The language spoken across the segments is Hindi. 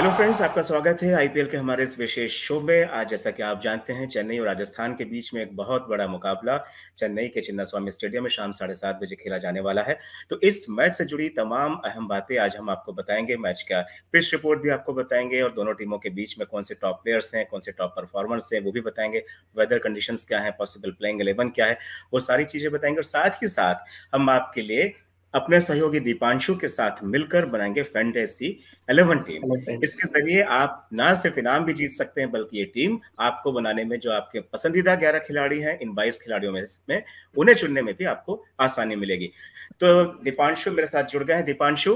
हेलो फ्रेंड्स, आपका स्वागत है आईपीएल के हमारे इस विशेष शो में। आज जैसा कि आप जानते हैं, चेन्नई और राजस्थान के बीच में एक बहुत बड़ा मुकाबला चेन्नई के चिन्नास्वामी स्टेडियम में शाम 7:30 बजे खेला जाने वाला है। तो इस मैच से जुड़ी तमाम अहम बातें आज हम आपको बताएंगे। मैच का पिच रिपोर्ट भी आपको बताएंगे और दोनों टीमों के बीच में कौन से टॉप प्लेयर्स हैं, कौन से टॉप परफॉर्मर्स हैं, वो भी बताएंगे। वेदर कंडीशंस क्या है, पॉसिबल प्लेइंग 11 क्या है, वो सारी चीजें बताएंगे। और साथ ही साथ हम आपके लिए अपने सहयोगी दीपांशु के साथ मिलकर बनाएंगे फैंटेसी 11 टीम। इसके जरिए आप ना सिर्फ इनाम भी जीत सकते हैं, बल्कि ये टीम आपको बनाने में, जो आपके पसंदीदा 11 खिलाड़ी हैं, इन 22 खिलाड़ियों में उन्हें चुनने में भी आपको आसानी मिलेगी। तो दीपांशु मेरे साथ जुड़ गए हैं। दीपांशु,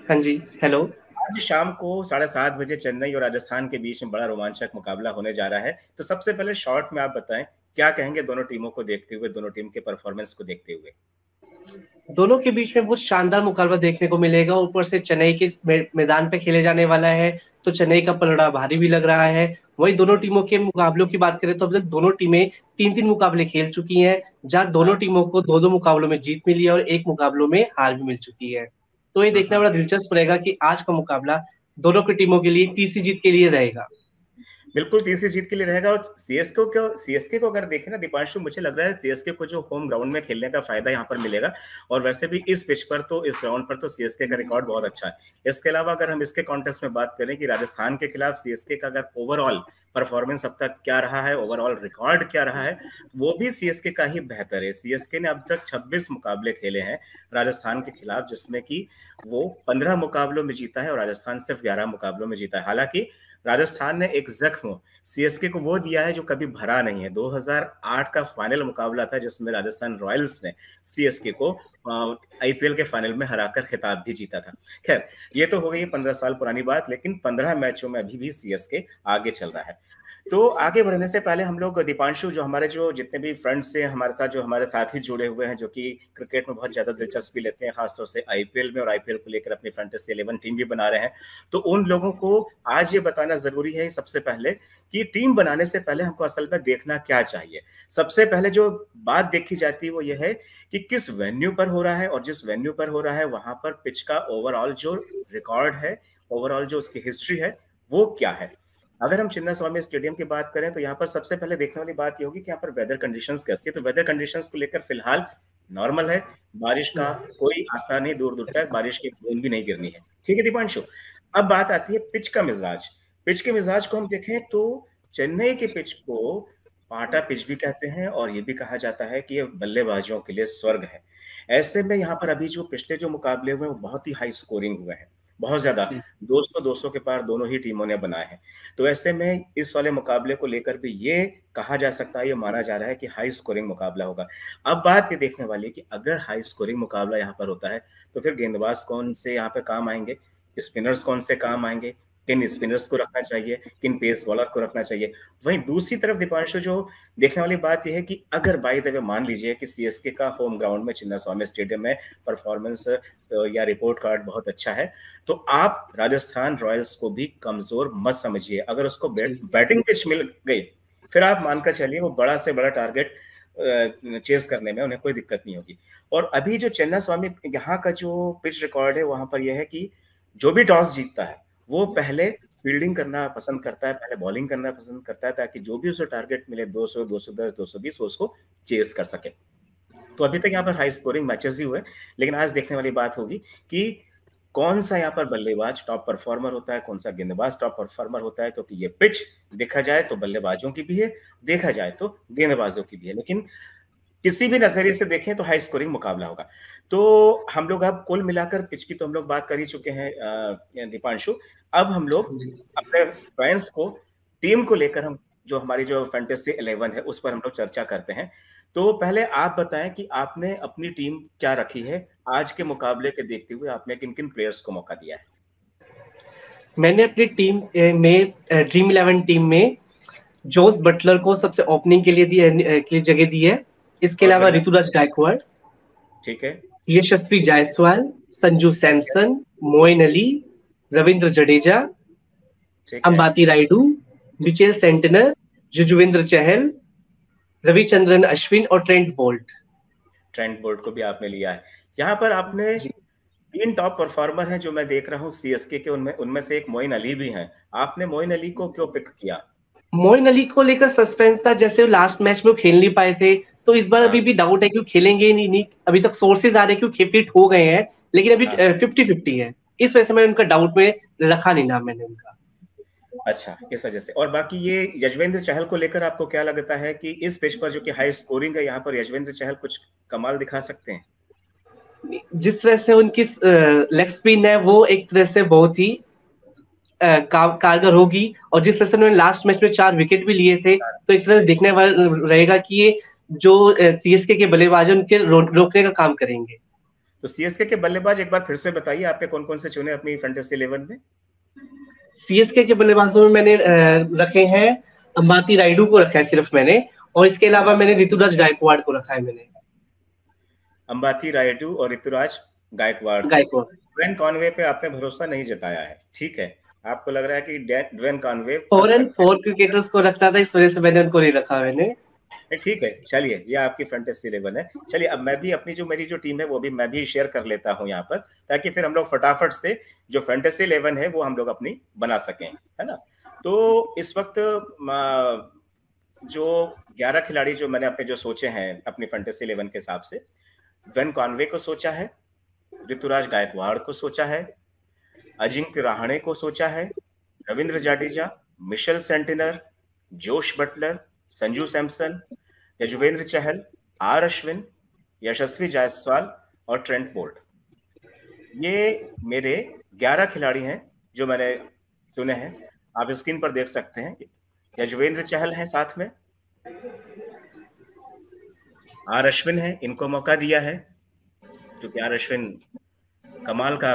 हाँ जी, हेलो। आज शाम को 7:30 बजे चेन्नई और राजस्थान के बीच में बड़ा रोमांचक मुकाबला होने जा रहा है। तो सबसे पहले शॉर्ट में आप बताएं, क्या कहेंगे दोनों टीमों को देखते हुए, दोनों टीम के परफॉर्मेंस को देखते हुए? दोनों के बीच में बहुत शानदार मुकाबला देखने को मिलेगा। ऊपर से चेन्नई के मैदान पे खेले जाने वाला है, तो चेन्नई का पलड़ा भारी भी लग रहा है। वहीं दोनों टीमों के मुकाबलों की बात करें तो अब तक दोनों टीमें 3-3 मुकाबले खेल चुकी हैं, जहां दोनों टीमों को 2-2 मुकाबलों में जीत मिली है और एक मुकाबलों में हार भी मिल चुकी है। तो ये देखना बड़ा दिलचस्प रहेगा कि आज का मुकाबला दोनों की टीमों के लिए तीसरी जीत के लिए रहेगा। बिल्कुल तीसरी जीत के लिए रहेगा। और सीएसके को अगर देखें ना दीपांशु, मुझे लग रहा है सीएसके को जो होम ग्राउंड में खेलने का फायदा यहाँ पर मिलेगा। और वैसे भी इस पिच पर, तो इस ग्राउंड पर तो सीएसके का रिकॉर्ड बहुत अच्छा है। इसके अलावा अगर हम इसके कॉन्टेक्स्ट में बात करें कि राजस्थान के खिलाफ सीएसके का अगर ओवरऑल परफॉर्मेंस अब तक क्या रहा है, ओवरऑल रिकॉर्ड क्या रहा है, वो भी सीएसके का ही बेहतर है। सीएसके ने अब तक 26 मुकाबले खेले हैं राजस्थान के खिलाफ, जिसमें कि वो 15 मुकाबलों में जीता है और राजस्थान सिर्फ 11 मुकाबलों में जीता है। हालांकि राजस्थान ने एक जख्म सीएसके को वो दिया है जो कभी भरा नहीं है। 2008 का फाइनल मुकाबला था, जिसमें राजस्थान रॉयल्स ने सीएसके को आईपीएल के फाइनल में हराकर खिताब भी जीता था। खैर, ये तो हो गई 15 साल पुरानी बात, लेकिन 15 मैचों में अभी भी सीएसके आगे चल रहा है। तो आगे बढ़ने से पहले हम लोग दीपांशु, जो हमारे जो जितने भी फ्रेंड्स हैं हमारे साथ, जो हमारे साथी जुड़े हुए हैं, जो कि क्रिकेट में बहुत ज्यादा दिलचस्पी लेते हैं, खासतौर से आईपीएल में, और आईपीएल को लेकर अपनी फैंटेसी 11 टीम भी बना रहे हैं, तो उन लोगों को आज ये बताना जरूरी है सबसे पहले कि टीम बनाने से पहले हमको असल में देखना क्या चाहिए। सबसे पहले जो बात देखी जाती है वो ये है कि किस वेन्यू पर हो रहा है, और जिस वेन्यू पर हो रहा है वहां पर पिच का ओवरऑल जो रिकॉर्ड है, ओवरऑल जो उसकी हिस्ट्री है, वो क्या है। अगर हम चिन्नास्वामी स्टेडियम की बात करें तो यहाँ पर सबसे पहले देखने वाली बात ये होगी कि यहाँ पर वेदर कंडीशंस कैसी है। तो वेदर कंडीशंस को लेकर फिलहाल नॉर्मल है, बारिश का कोई आसार नहीं, दूर दूर तक बारिश की बूंद भी नहीं गिरनी है। ठीक है दीपांशु, अब बात आती है पिच का मिजाज। पिच के मिजाज को हम देखें तो चेन्नई के पिच को पाटा पिच भी कहते हैं, और ये भी कहा जाता है कि ये बल्लेबाजों के लिए स्वर्ग है। ऐसे में यहाँ पर अभी जो पिछले जो मुकाबले हुए वो बहुत ही हाई स्कोरिंग हुए हैं, बहुत ज्यादा 200 के पार दोनों ही टीमों ने बनाए हैं। तो ऐसे में इस वाले मुकाबले को लेकर भी ये कहा जा सकता है, ये माना जा रहा है कि हाई स्कोरिंग मुकाबला होगा। अब बात ये देखने वाली है कि अगर हाई स्कोरिंग मुकाबला यहाँ पर होता है तो फिर गेंदबाज कौन से यहाँ पर काम आएंगे, स्पिनर्स कौन से काम आएंगे, किन स्पिनर्स को रखना चाहिए, किन पेस बॉलर को रखना चाहिए। वहीं दूसरी तरफ दीपांशु, जो देखने वाली बात यह है कि अगर बाय द वे मान लीजिए कि सीएसके का होम ग्राउंड में चिन्नास्वामी स्टेडियम में परफॉर्मेंस या रिपोर्ट कार्ड बहुत अच्छा है, तो आप राजस्थान रॉयल्स को भी कमजोर मत समझिए। अगर उसको बैटिंग पिच मिल गई, फिर आप मानकर चलिए वो बड़ा से बड़ा टारगेट चेस करने में उन्हें कोई दिक्कत नहीं होगी। और अभी जो चिन्नास्वामी यहाँ का जो पिच रिकॉर्ड है, वहां पर यह है कि जो भी टॉस जीतता है वो पहले फील्डिंग करना पसंद करता है, पहले बॉलिंग करना पसंद करता है, ताकि जो भी उसे टारगेट मिले 200, 210, 220, वो उसको चेस कर सके। तो अभी तक यहाँ पर हाई स्कोरिंग मैचेस ही हुए, लेकिन आज देखने वाली बात होगी कि कौन सा यहाँ पर बल्लेबाज टॉप परफॉर्मर होता है, कौन सा गेंदबाज टॉप परफॉर्मर होता है। क्योंकि ये पिच देखा जाए तो बल्लेबाजों की भी है, देखा जाए तो गेंदबाजों की भी है, लेकिन किसी भी नजरिए से देखें तो हाई स्कोरिंग मुकाबला होगा। तो हम लोग अब कुल मिलाकर पिच की तो हम लोग बात कर ही चुके हैं दीपांशु। अब हम लोग अपने फैंस को, टीम को लेकर, हम जो हमारी जो फैंटेसी 11 है उस पर हम लोग चर्चा करते हैं। तो पहले आप बताएं कि आपने अपनी टीम क्या रखी है, आज के मुकाबले के देखते हुए आपने किन किन प्लेयर्स को मौका दिया है? मैंने अपनी टीम में ड्रीम 11 टीम में जोस बटलर को सबसे ओपनिंग के लिए जगह दी है। इसके अलावा ऋतुराज गायकवाड़, ठीक है, यशस्वी जायसवाल, संजू सैमसन, मोइन अली, रविंद्र जडेजा, अंबाती रायडू, मिचेल सेंटनर, युजवेंद्र चहल, रविचंद्रन अश्विन और ट्रेंट बोल्ट को भी आपने लिया है। यहाँ पर आपने तीन टॉप परफॉर्मर हैं जो मैं देख रहा हूँ सीएसके के, उनमें उनमें से एक मोइन अली भी हैं। आपने मोइन अली को क्यों पिक किया? मोइन अली को लेकर सस्पेंस था, जैसे लास्ट मैच में वो खेल नहीं पाए थे, तो इस बार हाँ अभी भी डाउट है कि वो खेलेंगे नहीं। अभी तक सोर्सेज आ रहे हैं कि फिट हो गए हैं, लेकिन अभी हाँ। 50-50 है। इस वजह से मैंने उनका डाउट में रखा नहीं नाम मैंने उनका। अच्छा, इस वजह से। और बाकी ये यजवेंद्र चहल को लेकर आपको क्या लगता है कि इस पिच पर जो कि हाई स्कोरिंग है, यहाँ पर यजवेंद्र चहल कुछ कमाल दिखा सकते हैं? जिस तरह से उनकी लेग स्पिन है वो एक तरह से बहुत ही कारगर होगी, और जिस तरह से उन्होंने लास्ट मैच में 4 विकेट भी लिए थे, तो एक तरह से देखने वाला रहेगा कि ये जो सीएसके के बल्लेबाज है उनके रोकने का काम करेंगे। तो सीएसके के बल्लेबाज एक बार फिर से बताइए, आपने कौन कौन से चुने अपनी फैंटेसी 11 में? सीएसके के बल्लेबाजों में मैंने रखे हैं, अंबाती रायडू को रखा है सिर्फ मैंने, और इसके अलावा मैंने ऋतुराज गायकवाड़ को रखा है मैंने। अंबाती रायडू और ऋतुराज गायकवाड़ को। ड्वेन कॉनवे पे आपने भरोसा नहीं जताया है, ठीक है? आपको लग रहा है कि Devon Conway four and four cricketers को रखना था, इस वजह से मैंने उनको नहीं रखा मैंने। ठीक है, चलिए, ये आपकी फैंटेसी 11 है। चलिए, अब मैं भी अपनी जो मेरी जो टीम है वो भी मैं भी शेयर कर लेता हूं यहाँ पर, ताकि फिर हम लोग फटाफट से जो फैंटेसी 11 है वो हम लोग अपनी बना सकें, है ना? तो इस वक्त जो 11 खिलाड़ी जो मैंने अपने जो सोचे हैं अपनी फैंटेसी 11 के हिसाब से, ड्वेन कॉनवे को सोचा है, ऋतुराज गायकवाड़ को सोचा है, अजिंक्य रहाणे को सोचा है, Ravindra Jadeja, Mitchell Santner, Jos Buttler, Sanju Samson, Yuzvendra Chahal, R Ashwin, Yashasvi Jaiswal और ट्रेंट बोल्ट। ये मेरे 11 खिलाड़ी हैं जो मैंने चुने हैं। आप स्क्रीन पर देख सकते हैं, यजुवेंद्र चहल हैं साथ में, आर अश्विन है, इनको मौका दिया है क्योंकि आर अश्विन कमाल का,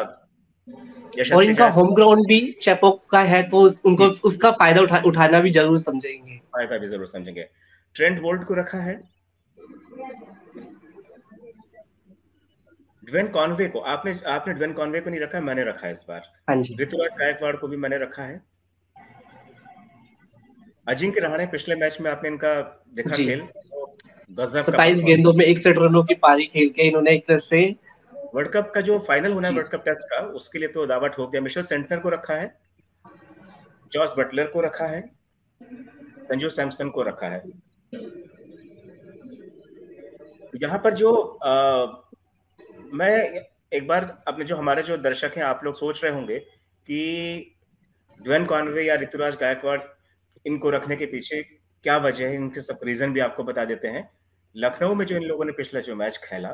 और इनका होम ग्राउंड भी चेपॉक का है, तो उनको उसका फायदा उठाना भी जरूर समझेंगे, फायदा भी जरूर समझेंगे। ट्रेंट बोल्ट को रखा है, ड्वेन कॉनवे को आपने ड्वेन कॉनवे को नहीं रखा, मैंने रखा है इस बार। हाँ जी। ऋतुराज गायकवाड़ को भी मैंने रखा है। अजिंक्य रहाणे, पिछले मैच में आपने इनका देखा खेल, गजब का 27 गेंदों में 61 रनों की पारी खेल के इन्होंने एक तरह से वर्ल्ड कप का जो फाइनल होना है वर्ल्ड कप टेस्ट का, उसके लिए तो दावा ठोक दिया। मिशेल सेंटनर को रखा है, जॉस बटलर को रखा है, संजू सैमसन को रखा है। यहाँ पर जो मैं एक बार अपने जो हमारे जो दर्शक हैं, आप लोग सोच रहे होंगे कि ड्वेन कॉनवे या ऋतुराज गायकवाड़ इनको रखने के पीछे क्या वजह है, इनके सब रीजन भी आपको बता देते हैं। लखनऊ में जो इन लोगों ने पिछला जो मैच खेला,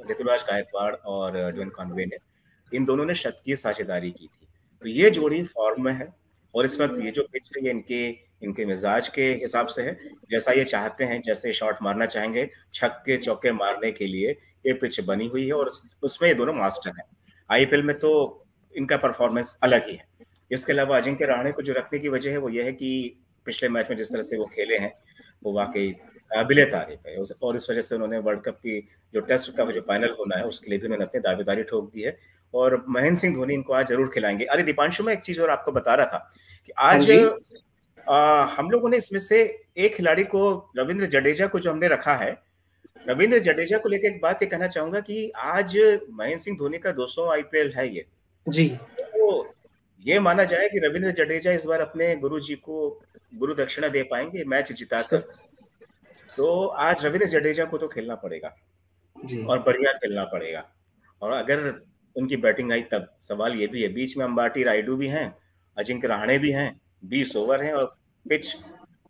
ऋतुराज गायकवाड़ और ड्वेन कॉनवे ने, इन दोनों ने शतकीय साझेदारी की थी, तो ये जोड़ी फॉर्म में है। और इस वक्त ये जो पिच है ये इनके मिजाज के हिसाब से है, जैसा ये चाहते हैं, जैसे शॉट मारना चाहेंगे, छक्के चौके मारने के लिए ये पिच बनी हुई है, और उसमें ये दोनों मास्टर हैं। आईपीएल में तो इनका परफॉर्मेंस अलग ही है। इसके अलावा अजिंक्य रहाणे को जो रखने की वजह है वो ये है कि पिछले मैच में जिस तरह से वो खेले हैं वो वाकई काबिले तारीफ है, और इस वजह से उन्होंने वर्ल्ड कप की जो टेस्ट का जो फाइनल होना है उसके लिए भी उन्होंने अपनी दावेदारी ठोक दी है, और महेंद्र सिंह धोनी इनको आज जरूर खिलाएंगे। अरे दीपांशु, मैं एक चीज और आपको बता रहा था कि आज हम लोगों ने इसमें से एक खिलाड़ी को, रविंद्र जडेजा को जो हमने रखा है, रविंद्र जडेजा को लेकर एक बात ये कहना चाहूंगा कि आज महेंद्र सिंह धोनी का 200 आईपीएल है ये जी। तो ये माना जाए कि रविंद्र जडेजा इस बार अपने गुरु जी को गुरु दक्षिणा दे पाएंगे मैच जिताकर। तो आज रविंद्र जडेजा को तो खेलना पड़ेगा जी, और बढ़िया खेलना पड़ेगा। और अगर उनकी बैटिंग आई तब सवाल ये भी है, बीच में अंबाती रायडू भी हैं, अजिंक्य रहाणे भी हैं, 20 ओवर हैं, और pitch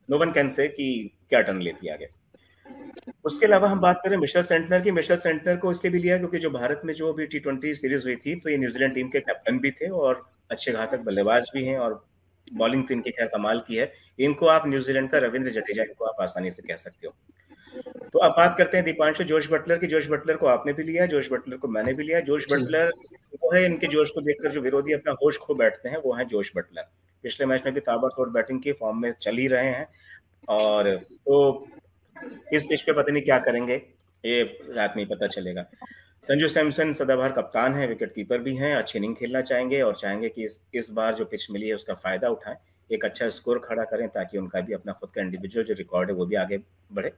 no one can say कि क्या टर्न लेती है आगे। उसके अलावा हम बात करें मिशेल सेंटनर की, मिशेल सेंटनर को इसलिए भी लिया क्योंकि जो भारत में जो भी T20 सीरीज हुई थी तो ये न्यूजीलैंड टीम के कैप्टन भी थे और अच्छे घातक बल्लेबाज भी हैं, और बॉलिंग तो इनकी खैर कमाल की है। इनको आप न्यूजीलैंड का रविंद्र जडेजा इनको आप आसानी से कह सकते हो। तो अब बात करते हैं दीपांशु जोश बटलर की। जोश बटलर को आपने भी लिया, जोश बटलर को मैंने भी लिया। जोश बटलर वो है, इनके जोश को देखकर जो विरोधी अपना होश खो बैठते हैं वो है जोश बटलर। पिछले मैच में भी ताबड़तोड़ बैटिंग की, फॉर्म में चल ही रहे हैं, और तो इस पिच पे पता नहीं क्या करेंगे, ये रात में पता चलेगा। संजू सैमसन सदाबहार कप्तान है, विकेट कीपर भी हैं, अच्छी इनिंग खेलना चाहेंगे और चाहेंगे कि इस बार जो पिच मिली है उसका फायदा उठाएं, एक अच्छा स्कोर खड़ा करें ताकि उनका भी अपना खुद का इंडिविजुअल जो रिकॉर्ड है वो भी आगे बढ़े।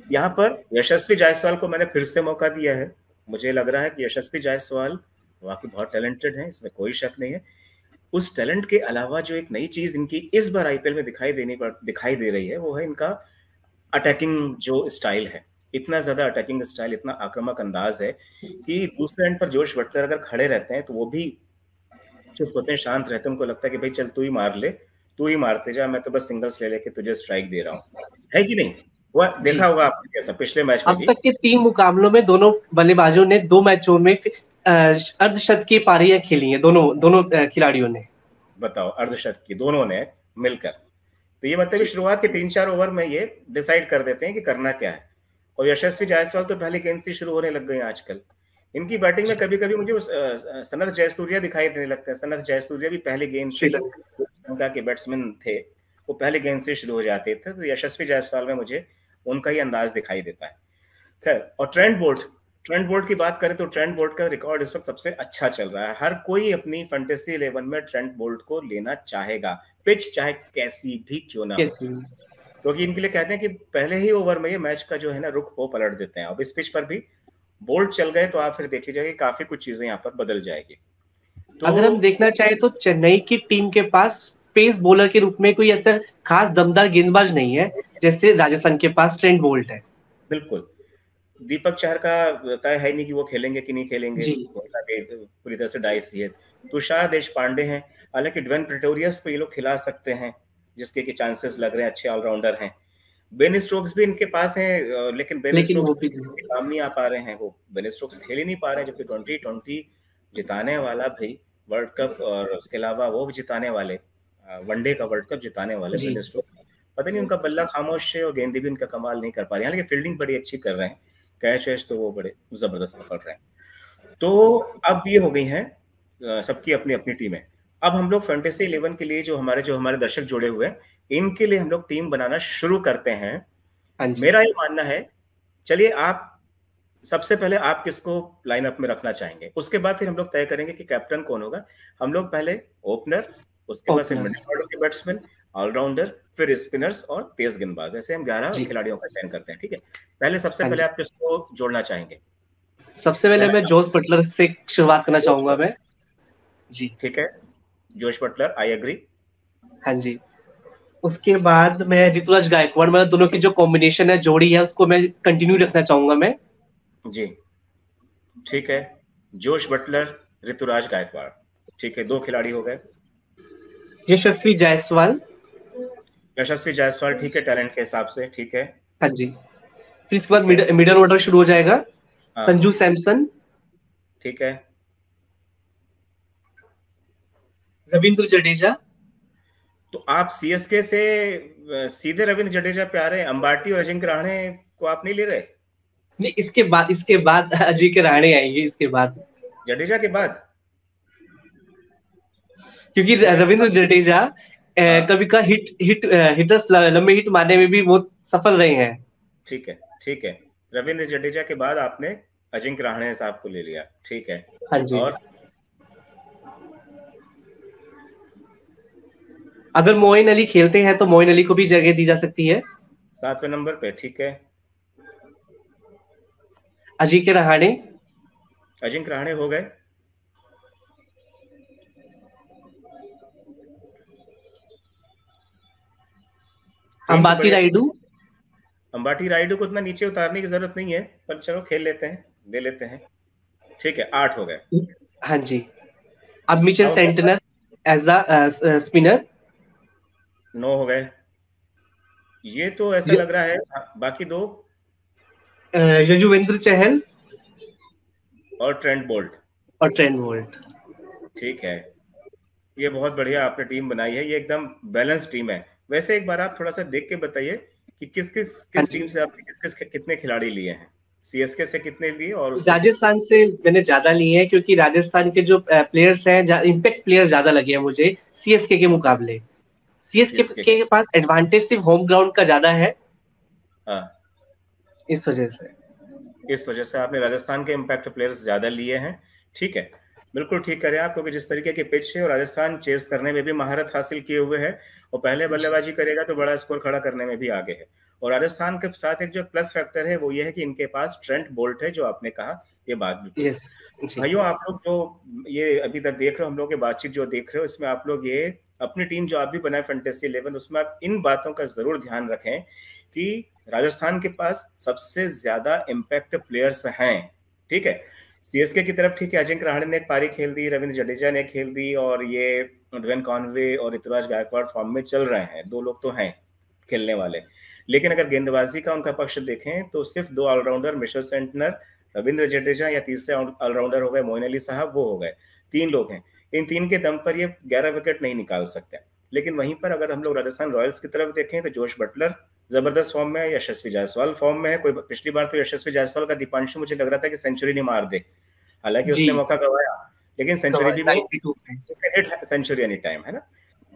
यहाँ पर यशस्वी जायसवाल को मैंने फिर से मौका दिया है, मुझे लग रहा है कि यशस्वी जायसवाल वाकई बहुत टैलेंटेड है, इसमें कोई शक नहीं है। उस टैलेंट के अलावा जो एक नई चीज इनकी इस बार आईपीएल में दिखाई दे रही है, वो है इनका अटैकिंग जो स्टाइल है। इतना ज्यादा अटैकिंग स्टाइल, इतना आक्रामक अंदाज है कि दूसरे एंड पर जोश बटलर अगर खड़े रहते हैं तो वो भी चुप होते हैं, शांत रहते हैं। उनको लगता है कि भाई चल तू ही मार ले, तू ही मारते जा, मैं तो बस सिंगल्स ले लेके तुझे स्ट्राइक दे रहा हूँ, है कि नहीं? वो जी। देखा होगा आपने कैसा पिछले मैच में अब भी। तक के 3 मुकाबलों में दोनों बल्लेबाजों ने 2 मैचों में अर्धशतकीय की पारियां खेली हैं, दोनों दोनों खिलाड़ियों ने। बताओ, अर्धशतक की दोनों ने मिलकर। तो ये मतलब शुरुआत के 3-4 ओवर में ये डिसाइड कर देते हैं कि करना क्या है। और यशस्वी जायसवाल तो पहले गेंद से शुरू होने लग गए हैं आजकल। इनकी बैटिंग में कभी कभी मुझे सनत जयसूर्या दिखाई देने लगते हैं। सनत जयसूर्या भी पहले गेंद से, श्रीलंका के बैट्समैन थे, वो पहले गेंद से शुरू हो जाते थे। तो यशस्वी जायसवाल में मुझे उनका ही अंदाज दिखाई देता है। खैर, और ट्रेंट बोल्ट की बात करें तो ट्रेंट बोल्ट का रिकॉर्ड इस वक्त सबसे अच्छा चल रहा है। हर कोई अपनी फैंटेसी 11 में ट्रेंट बोल्ट को लेना चाहेगा, पिच चाहे कैसी भी क्यों ना हो, क्योंकि इनके लिए कहते हैं कि पहले ही ओवर में ये मैच का जो है ना रुख वो पलट देते हैं। अब इस पिच पर भी बोल्ट चल गए तो आप फिर देख लीजिएगा काफी कुछ चीजें यहाँ पर बदल जाएगी। तो अगर हम देखना चाहे तो चेन्नई की टीम के पास पेस बॉलर के रूप में कोई ऐसा खास दमदार गेंदबाज नहीं है जैसे राजस्थान के पास ट्रेंट बोल्ट है। बिल्कुल, दीपक चहर का तय है नहीं कि वो खेलेंगे कि नहीं खेलेंगे, पूरी तरह से डाइस है। तुषार देशपांडे हैं, हालांकि ड्वेन प्रेटोरियस को ये लोग खिला सकते हैं, जिसके कि चांसेस लग रहे हैं, अच्छे ऑलराउंडर हैं। बेन स्टोक्स भी इनके पास हैं, लेकिन बेन स्टोक्स काम नहीं आ पा रहे हैं। वो बेन स्टोक्स खेल ही नहीं पा रहे हैं, जबकि 2020 जिताने वाला भाई वर्ल्ड कप, और उसके अलावा वो भी जिताने वाले वनडे का वर्ल्ड कप जिताने वाले बेन स्टोक्स, पता नहीं उनका बल्ला खामोश है और गेंदे भी उनका कमाल नहीं कर पा रहे हैं। हालांकि फील्डिंग बड़ी अच्छी कर रहे हैं, कैच वैच तो वो बड़े जबरदस्त पकड़ रहे हैं। तो अब ये हो गई हैं सबकी अपनी अपनी टीमें। अब हम लोग फैंटेसी 11 के लिए जो हमारे दर्शक जुड़े हुए हैं, इनके लिए हम लोग टीम बनाना शुरू करते हैं। मेरा ये मानना है, चलिए आप सबसे पहले आप किसको लाइनअप में रखना चाहेंगे, उसके बाद फिर हम लोग तय करेंगे कि कैप्टन कौन होगा। हम लोग पहले ओपनर, उसके बाद फिर मिडिल ऑर्डर के बैट्समैन, ऑलराउंडर, फिर स्पिनर्स और तेज गेंदबाज, ऐसे हम 11 खिलाड़ियों का चयन करते हैं। ठीक है, पहले सबसे पहले आप किसको जोड़ना चाहेंगे? सबसे पहले मैं जोश बटलर से शुरुआत करना चाहूंगा मैं। जी ठीक है, जोश बटलर, आई एग्री। हाँ जी, उसके बाद मैं ऋतुराज गायकवाड़, मतलब दोनों की जो कॉम्बिनेशन है, जोड़ी है, उसको मैं कंटिन्यू रखना चाहूंगा मैं। जी ठीक है, जोश बटलर, ऋतुराज गायकवाड़, ठीक है, 2 खिलाड़ी हो गए। यशस्वी जायसवाल, यशस्वी जायसवाल, ठीक है, टैलेंट के हिसाब से, ठीक है। हाँ जी, फिर इसके बाद मिडल ऑर्डर शुरू हो जाएगा। संजू सैमसन, ठीक है, रविंद्र जडेजा। तो आप सीएसके से सीधे रविंद्र जडेजा पे आ रहे हैं, अंबाटी और अजिंक्य रहाणे को आप नहीं ले रहे? नहीं, इसके बाद अजिंक्य रहाणे आएंगे, इसके बाद जडेजा के बाद, क्योंकि रविंद्र जडेजा कभी का हिटर्स लंबे हिट मारने में भी बहुत सफल रहे हैं। ठीक है, ठीक है, रविंद्र जडेजा के बाद आपने अजिंक्य रहाणे साहब को ले लिया, ठीक है। हाँ जी, और अगर मोइन अली खेलते हैं तो मोइन अली को भी जगह दी जा सकती है 7वें नंबर पे, ठीक है। अजिंक्य रहाणे, अजिंक्य रहाणे हो गए। अंबाती रायडू, अंबाटी रायडू को उतना नीचे उतारने की जरूरत नहीं है, पर चलो खेल लेते हैं, ले लेते हैं, ठीक है, 8 हो गए। हाँ जी, अब Mitchell Santner as a spinner, 9 हो गए। ये तो ऐसा लग रहा है, बाकी 2 यजुवेंद्र चहल और ट्रेंट बोल्ट, ठीक है। ये बहुत बढ़िया आपने टीम बनाई है, ये एकदम बैलेंस टीम है। वैसे एक बार आप थोड़ा सा देख के बताइए कि किस टीम से आपने कितने खिलाड़ी लिए हैं? सीएसके से कितने लिए और राजस्थान से मैंने ज्यादा लिए हैं, क्योंकि राजस्थान के जो प्लेयर्स हैं, इम्पैक्ट प्लेयर्स ज्यादा लगे हैं मुझे सीएसके के मुकाबले। सीएसके के पास एडवांटेज सिर्फ होम ग्राउंड का ज्यादा है। हाँ, इस वजह से आपने राजस्थान के इम्पैक्ट प्लेयर्स ज्यादा लिए हैं। ठीक है, बिल्कुल ठीक करें आप, क्योंकि जिस तरीके के पिच है और राजस्थान चेस करने में भी महारत हासिल किए हुए है, और पहले बल्लेबाजी करेगा तो बड़ा स्कोर खड़ा करने में भी आगे है। और राजस्थान के साथ एक जो प्लस फैक्टर है वो ये है कि इनके पास ट्रेंट बोल्ट है, जो आपने कहा ये बात बिल्कुल। यस जी। भाइयों आप लोग जो ये अभी तक देख रहे हो, हम लोग की बातचीत जो देख रहे हो, इसमें आप लोग ये अपनी टीम जो आप भी बनाए फैंटेसी 11, उसमें आप इन बातों का जरूर ध्यान रखें कि राजस्थान के पास सबसे ज्यादा इम्पैक्ट प्लेयर्स हैं, ठीक है। सीएसके की तरफ ठीक है, अजिंक्य रहाणे ने एक पारी खेल दी, रविंद्र जडेजा ने खेल दी, और ये ड्वेन कॉनवे और ऋतुराज गायकवाड़ फॉर्म में चल रहे हैं, दो लोग तो हैं खेलने वाले। लेकिन अगर गेंदबाजी का उनका पक्ष देखें तो सिर्फ दो allrounder, Mitchell Santner, Ravindra Jadeja, या तीसरे ऑलराउंडर हो गए मोइन अली साहब, वो हो गए, तीन लोग हैं। इन तीन के दम पर ये 11 विकेट नहीं निकाल सकते। लेकिन वहीं पर अगर हम लोग राजस्थान रॉयल्स की तरफ देखें तो जोश बटलर जबरदस्त फॉर्म में है, यशस्वी जायसवाल फॉर्म में है। कोई पिछली बार तो यशस्वी जायसवाल का दीपांशु मुझे लग रहा था कि सेंचुरी नहीं मार दे, हालांकि उसने मौका गवाया, लेकिन सेंचुरी भी वो हिट सेंचुरी एनी टाइम, है ना।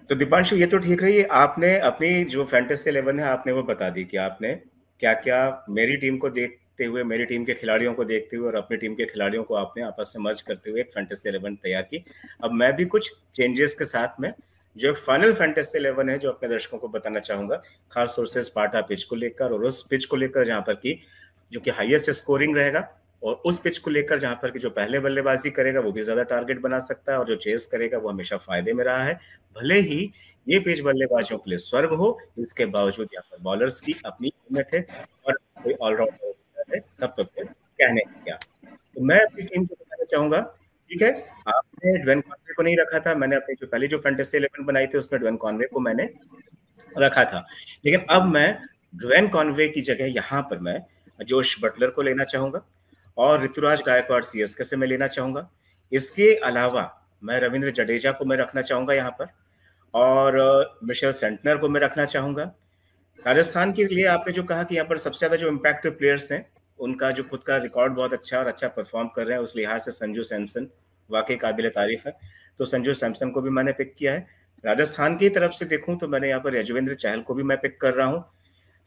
तो दीपांशु ये तो ठीक रही है, आपने अपनी जो फैंटेसी 11 है आपने वो बता दी कि आपने क्या क्या मेरी टीम को देखते हुए, मेरी टीम के खिलाड़ियों को देखते हुए और अपनी टीम के खिलाड़ियों को आपने आपस में मर्ज करते हुए एक फैंटेसी 11 तैयार की। अब मैं भी कुछ चेंजेस के साथ में जो फाइनल फैंटेसी 11 है जो अपने दर्शकों को बताना चाहूंगा, खास तौर से स्पार्टा पिच को लेकर, और उस पिच को लेकर जहां पर की जो कि हाईएस्ट स्कोरिंग रहेगा, और उस पिच को लेकर जहां पर कि जो पहले बल्लेबाजी करेगा वो भी ज्यादा टारगेट बना सकता है, और जो चेस करेगा वो हमेशा फायदे में रहा है। भले ही ये पिच बल्लेबाजों के लिए स्वर्ग हो, इसके बावजूद यहाँ पर बॉलर्स की अपनी कीमत है, और कोई ऑलराउंडर है तब तो फिर कहने क्या। तो मैं अपनी टीम को बताना चाहूंगा, ठीक है, आपने ड्वेन कॉनवे को नहीं रखा था, मैंने अपनी जो पहली जो फैंटेसी 11 बनाई थी उसमें ड्वेन कॉनवे को मैंने रखा था। लेकिन अब मैं ड्वेन कॉनवे की जगह यहाँ पर मैं जोश बटलर को लेना चाहूंगा, और ऋतुराज गायकवाड़ सीएसके से मैं लेना चाहूंगा। इसके अलावा मैं रविंद्र जडेजा को मैं रखना चाहूंगा यहाँ पर, और मिशेल सेंटनर को मैं रखना चाहूंगा। राजस्थान के लिए आपने जो कहा कि यहाँ पर सबसे ज्यादा जो इम्पैक्टिव प्लेयर्स हैं उनका जो खुद का रिकॉर्ड बहुत अच्छा और अच्छा परफॉर्म कर रहे हैं, उस लिहाज से संजू सैमसन वाकई काबिल तारीफ है, तो संजू सैमसन को भी मैंने पिक किया है। राजस्थान की तरफ से देखूं तो मैंने यहाँ पर यजुवेंद्र चहल को भी मैं पिक कर रहा हूँ,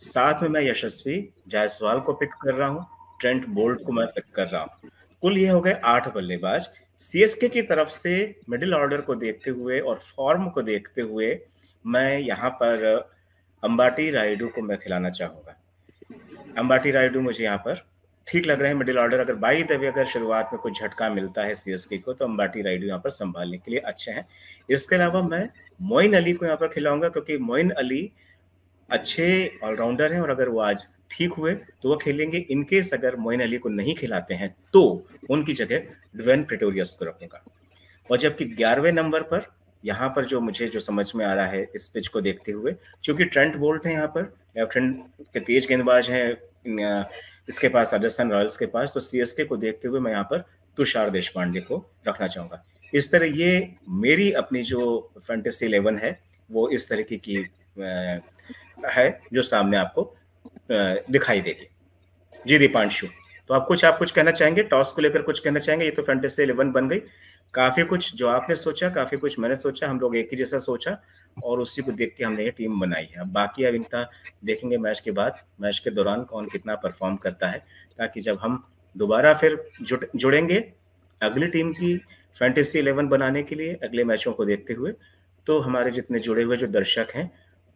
साथ में मैं यशस्वी जायसवाल को पिक कर रहा हूँ, ट्रेंट बोल्ट को मैं पिक कर रहा हूँ। कुल ये हो गए 8 बल्लेबाज। सीएसके की तरफ से मिडिल ऑर्डर को देखते हुए और फॉर्म को देखते हुए मैं यहाँ पर अंबाटी रायडू को मैं खिलाना चाहूंगा। अंबाटी रायडू मुझे यहाँ पर ठीक लग रहे हैं मिडिल ऑर्डर। अगर बाई द वे अगर शुरुआत में कुछ झटका मिलता है सीएसके को तो अंबाटी रायडू यहाँ पर संभालने के लिए अच्छे हैं। इसके अलावा मैं मोइन अली को यहाँ पर खिलाऊंगा, क्योंकि मोइन अली अच्छे ऑलराउंडर हैं, और अगर वो आज ठीक हुए तो वो खेलेंगे। इनकेस अगर मोइन अली को नहीं खिलाते हैं तो उनकी जगह ड्वेन प्रेटोरियस को रखूंगा। और जबकि 11वें नंबर पर यहाँ पर जो मुझे जो समझ में आ रहा है इस पिच को देखते हुए, क्योंकि ट्रेंट बोल्ट है यहाँ पर, लेफ्ट हैंड के तेज गेंदबाज हैं इसके पास, राजस्थान रॉयल्स के पास, तो सीएसके को देखते हुए मैं यहाँ पर तुषार देशपांडे को रखना चाहूंगा। इस तरह ये मेरी अपनी जो फैंटेसी 11 है वो इस तरीके की है जो सामने आपको दिखाई देगी। जी दीपांशु, तो आप कुछ कहना चाहेंगे, टॉस को लेकर कुछ कहना चाहेंगे? ये तो फैंटेसी 11 बन गई, काफी कुछ जो आपने सोचा, काफी कुछ मैंने सोचा, हम लोग एक ही जैसा सोचा और उसी को देख के हमने ये टीम बनाई है। अब बाकी अब इनका देखेंगे मैच के बाद, मैच के दौरान कौन कितना परफॉर्म करता है, ताकि जब हम दोबारा फिर जुड़ेंगे अगली टीम की फैंटेसी 11 बनाने के लिए अगले मैचों को देखते हुए, तो हमारे जितने जुड़े हुए जो दर्शक हैं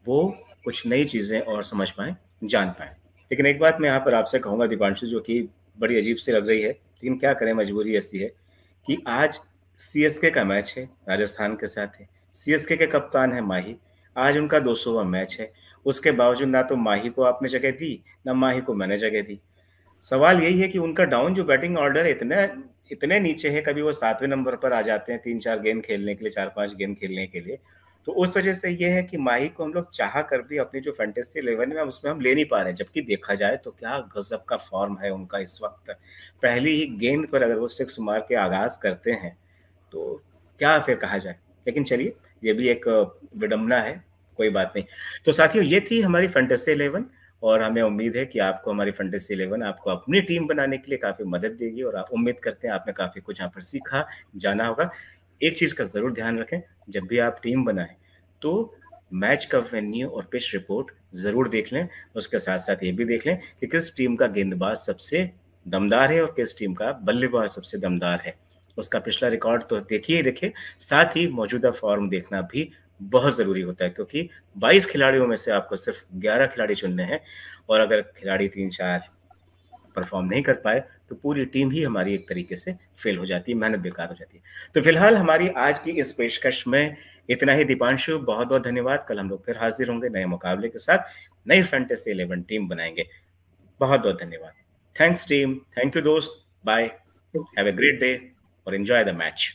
वो कुछ नई चीजें और समझ पाए, जान पाए। लेकिन एक बात मैं यहाँ पर आपसे कहूंगा दीपांशु, जो कि बड़ी अजीब सी लग रही है, लेकिन क्या करें, मजबूरी ऐसी है कि आज सीएसके का मैच है, राजस्थान के साथ है, सीएसके के कप्तान है माही, आज उनका 200वां मैच है, उसके बावजूद ना तो माही को आपने जगह दी, ना माही को मैंने जगह दी। सवाल यही है कि उनका डाउन जो बैटिंग ऑर्डर इतने नीचे है, कभी वो 7वें नंबर पर आ जाते हैं 3-4 गेंद खेलने के लिए, 4-5 गेंद खेलने के लिए, तो उस वजह से ये है कि माही को हम लोग चाह कर भी अपनी जो फैंटेसी 11 में उसमें हम ले नहीं पा रहे हैं। जबकि देखा जाए तो क्या गजब का फॉर्म है उनका इस वक्त, पहली ही गेंद पर अगर वो 6 मार के आगाज करते हैं तो क्या फिर कहा जाए। लेकिन चलिए, ये भी एक विडंबना है, कोई बात नहीं। तो साथियों, ये थी हमारी फैंटेसी 11, और हमें उम्मीद है कि आपको हमारी फैंटेसी 11 आपको अपनी टीम बनाने के लिए काफी मदद देगी, और आप उम्मीद करते हैं आपने काफी कुछ यहाँ पर सीखा, जाना होगा। एक चीज का जरूर ध्यान रखें, जब भी आप टीम बनाएं तो मैच का वेन्यू और पिच रिपोर्ट जरूर देख लें। उसके साथ साथ ये भी देख लें कि किस टीम का गेंदबाज सबसे दमदार है और किस टीम का बल्लेबाज सबसे दमदार है। उसका पिछला रिकॉर्ड तो देखिए, साथ ही मौजूदा फॉर्म देखना भी बहुत जरूरी होता है, क्योंकि 22 खिलाड़ियों में से आपको सिर्फ 11 खिलाड़ी चुनने हैं, और अगर खिलाड़ी 3-4 परफॉर्म नहीं कर पाए तो पूरी टीम ही हमारी एक तरीके से फेल हो जाती है, मेहनत बेकार हो जाती है। तो फिलहाल हमारी आज की इस पेशकश में इतना ही। दीपांशु, बहुत बहुत धन्यवाद। कल हम लोग फिर हाजिर होंगे नए मुकाबले के साथ, नई फैंटेसी 11 टीम बनाएंगे। बहुत बहुत धन्यवाद। थैंक्स टीम, थैंक यू दोस्त, bye, have a great day और एंजॉय द मैच।